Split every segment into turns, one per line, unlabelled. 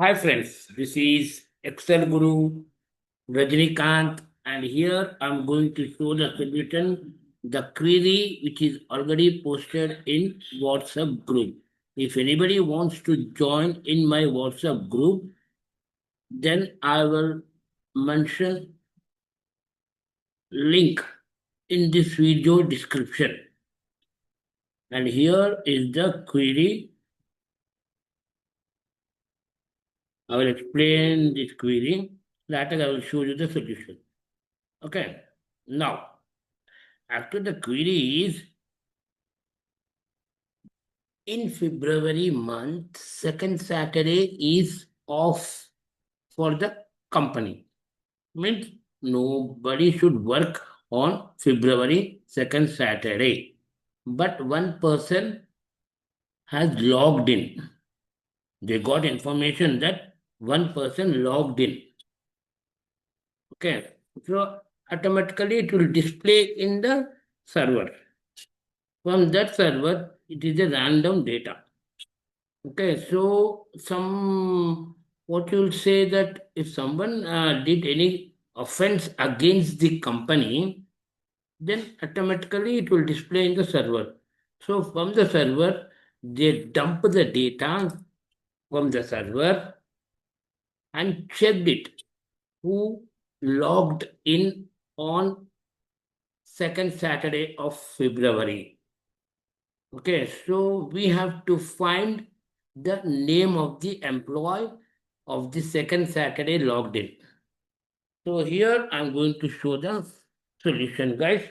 Hi friends, this is Excel Guru Rajnikant, and here I'm going to show the solution, the query which is already posted in WhatsApp group. If anybody wants to join in my WhatsApp group, then I will mention link in this video description. And here is the query. I will explain this query. Later I will show you the solution. Okay. Now, after the query is in February month, second Saturday is off for the company. Means nobody should work on February second Saturday. But one person has logged in. They got information that one person logged in. Okay. So automatically it will display in the server. From that server, it is a random data. Okay, so what you'll say that if someone did any offense against the company, then automatically it will display in the server. So from the server, they dump the data from the server and checked it. Who logged in on second Saturday of February? Okay, so we have to find the name of the employee of the second Saturday logged in. So here I'm going to show the solution, guys.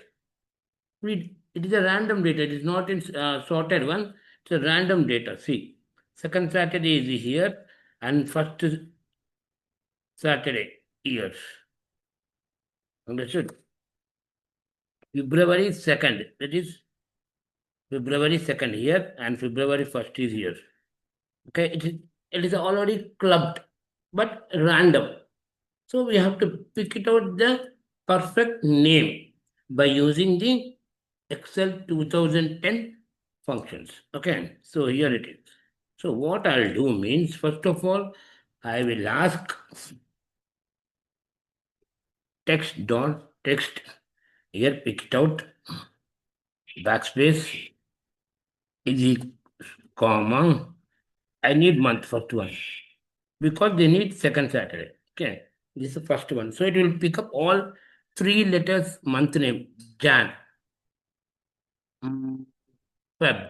It is a random data. It is not in sorted one. It's a random data. See, second Saturday is here and first Saturday years. Understood? February 2nd. That is February 2nd here and February 1st is here. Okay, it is already clubbed, but random. So we have to pick it out the perfect name by using the Excel 2010 functions. Okay, so here it is. So what I'll do means, first of all, I will ask text. Here pick it out, backspace, is comma. I need month first one because they need second Saturday. Okay, this is the first one. So it will pick up all three letters month name Jan, mm, Feb,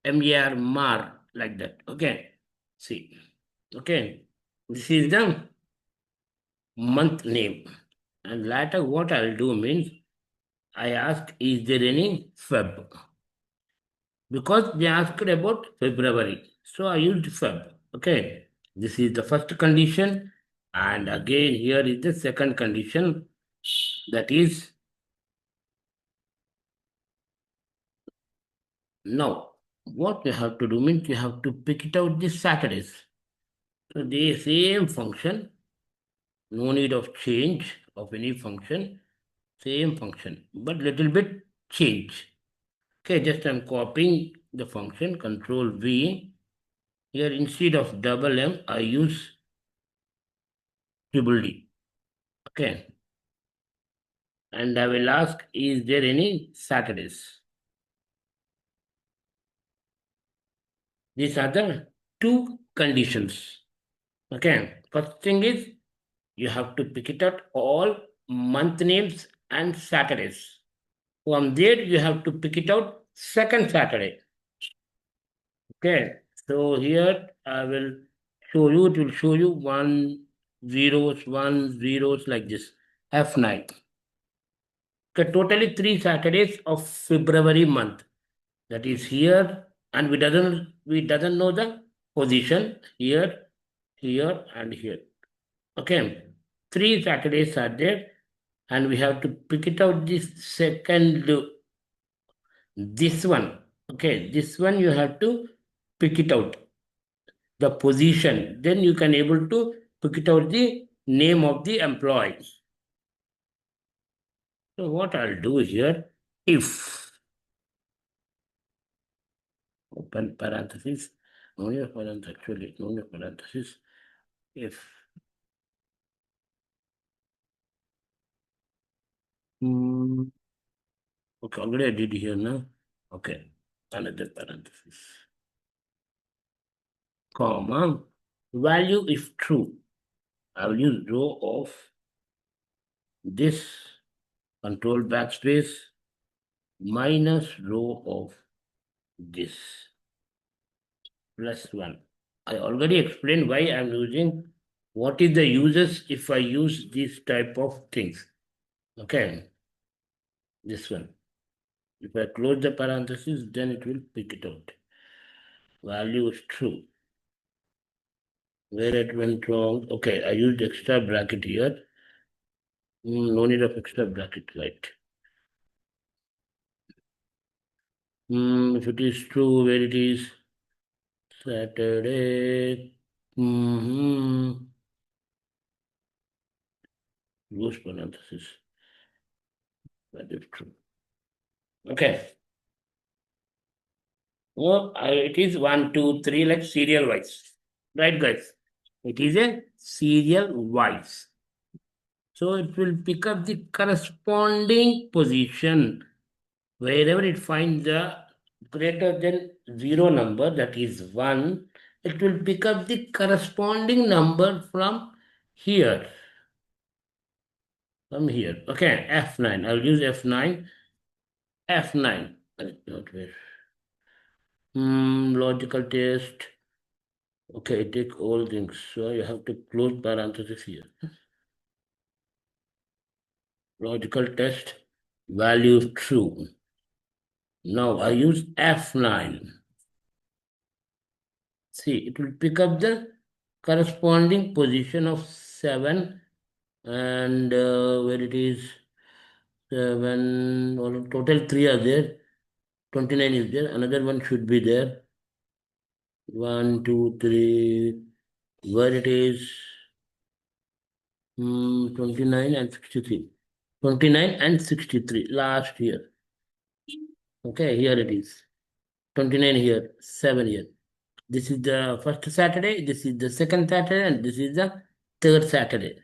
MAR, Mar, like that. Okay, see. Okay, this is the month name. And later, what I'll do means I ask, is there any Feb? Because they asked about February. So I used Feb. Okay, this is the first condition. And again, here is the second condition, that is now. What you have to do means you have to pick it out the Saturdays. So the same function, no need of change of any function, same function, but little bit change. Okay, just I'm copying the function, Control V. Here instead of double M, I use triple D. Okay, and I will ask, is there any Saturdays? These are the two conditions. Okay, first thing is you have to pick it out all month names and Saturdays. From there, you have to pick it out second Saturday. Okay, so here I will show you, it will show you one zeros like this, F9. Okay, totally 3 Saturdays of February month. That is here, and we doesn't know the position here, here, and here. Okay, 3 Saturdays are there, and we have to pick it out this second, this one. Okay, this one you have to pick it out the position, then you can able to pick it out the name of the employee. So what I'll do here, if open parenthesis, No need of parenthesis, actually, no need of parenthesis. If hmm, okay, already I did here now. Okay, another parenthesis, comma, value if true. I will use row of this control backspace minus row of this plus 1. I already explained why I'm using what is the uses if I use this type of things. Okay, this one. If I close the parenthesis, then it will pick it out. Value is true. Where it went wrong? Okay, I used extra bracket here. No need of extra bracket, right? If it is true, where it is Saturday. Close parenthesis. That is true. Okay. Oh, it is 1, 2, 3, like serial wise. Right, guys? It is a serial wise. So it will pick up the corresponding position wherever it finds the greater than 0 number, that is 1, it will pick up the corresponding number from here. From here. Okay, F9. I'll use F9. F9. Not where. Logical test. Okay, take all things. So you have to close parenthesis here. Logical test. Value true. Now I use F9. See, it will pick up the corresponding position of 7 and where it is 7 or total 3 are there. 29 is there. Another one should be there. 1, 2, 3. Where it is 29 and 63. 29 and 63 last year. Okay, here it is. 29 here, 7 here. This is the first Saturday, this is the second Saturday, and this is the third Saturday.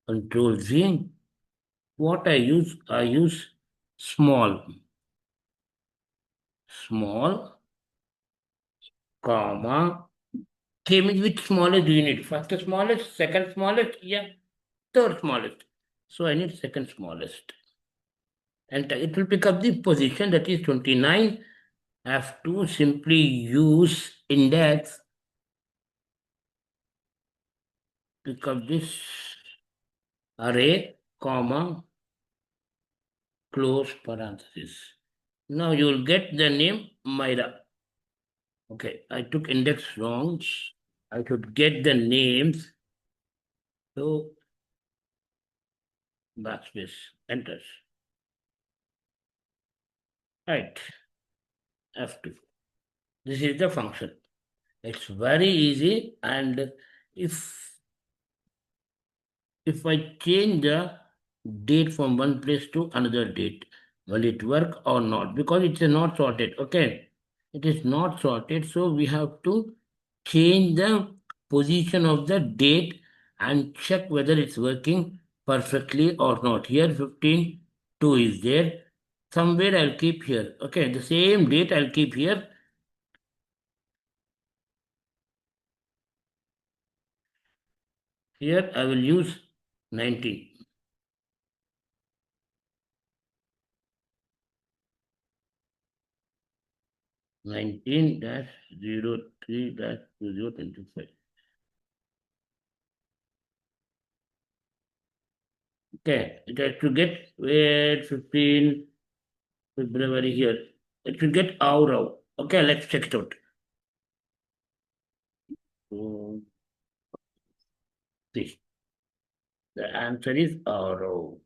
Control Z. What I use small, small, comma. Okay, means which smallest do you need? First smallest, second smallest, yeah, third smallest. So I need second smallest. And it will pick up the position that is 29. I have to simply use index, pick up this array, comma, close parenthesis. Now you will get the name Myra. Okay, I took index wrong. I should get the names. So backspace, enters. Right, F2. This is the function. It's very easy, and if if I change the date from one place to another date, will it work or not? Because it's not sorted. Okay, it is not sorted, so we have to change the position of the date and check whether it's working perfectly or not. Here 15 2 is there. Somewhere I'll keep here. Okay, the same date I'll keep here. Here I will use 19. 19-03-2025. Okay, it has to get where 15 February here. It should get Auro. Okay, let's check it out. So, see, the answer is Auro.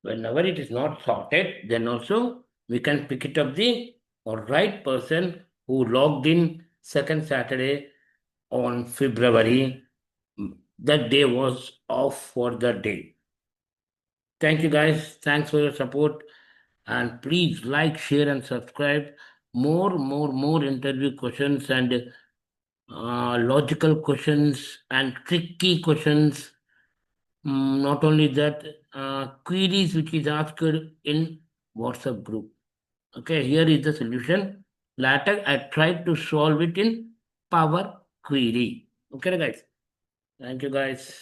Whenever it is not sorted, then also we can pick it up the right person who logged in second Saturday on February. That day was off for the day. Thank you guys. Thanks for your support. And please like, share, and subscribe more interview questions and logical questions and tricky questions. Not only that, queries which is asked in WhatsApp group. Okay, here is the solution. Later, I tried to solve it in Power Query. Okay, guys. Thank you, guys.